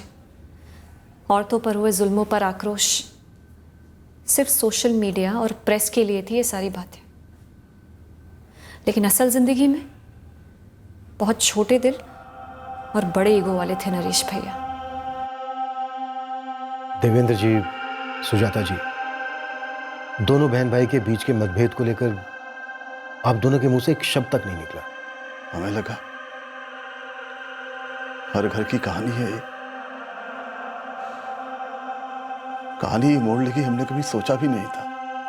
औरतों पर हुए जुल्मों पर आक्रोश, सिर्फ सोशल मीडिया और प्रेस के लिए थी ये सारी बातें। लेकिन असल जिंदगी में बहुत छोटे दिल और बड़े ईगो वाले थे नरेश भैया। देवेंद्र जी, सुजाता जी, दोनों बहन भाई के बीच के मतभेद को लेकर आप दोनों के मुंह से एक शब्द तक नहीं निकला। हमें लगा हर घर की कहानी है ये। कहानी मोड़ लेगी हमने कभी सोचा भी नहीं था।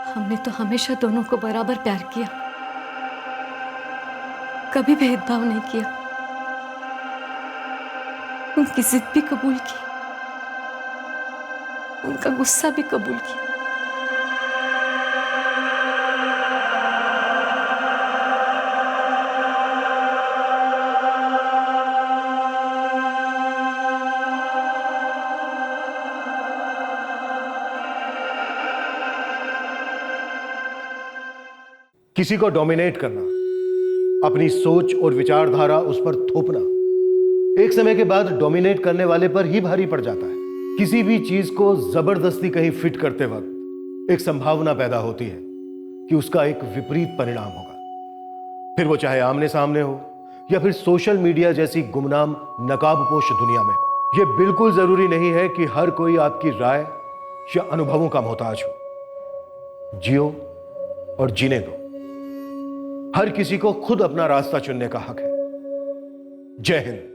हमने तो हमेशा दोनों को बराबर प्यार किया, कभी भेदभाव नहीं किया, उनकी जिद भी कबूल की, उनका गुस्सा भी कबूल किया। किसी को डोमिनेट करना, अपनी सोच और विचारधारा उस पर थोपना, एक समय के बाद डोमिनेट करने वाले पर ही भारी पड़ जाता है। किसी भी चीज को जबरदस्ती कहीं फिट करते वक्त एक संभावना पैदा होती है कि उसका एक विपरीत परिणाम होगा, फिर वो चाहे आमने सामने हो या फिर सोशल मीडिया जैसी गुमनाम नकाबपोश दुनिया में हो। यह बिल्कुल जरूरी नहीं है कि हर कोई आपकी राय या अनुभवों का मोहताज हो। जियो और जीने दो। हर किसी को खुद अपना रास्ता चुनने का हक है। जय हिंद।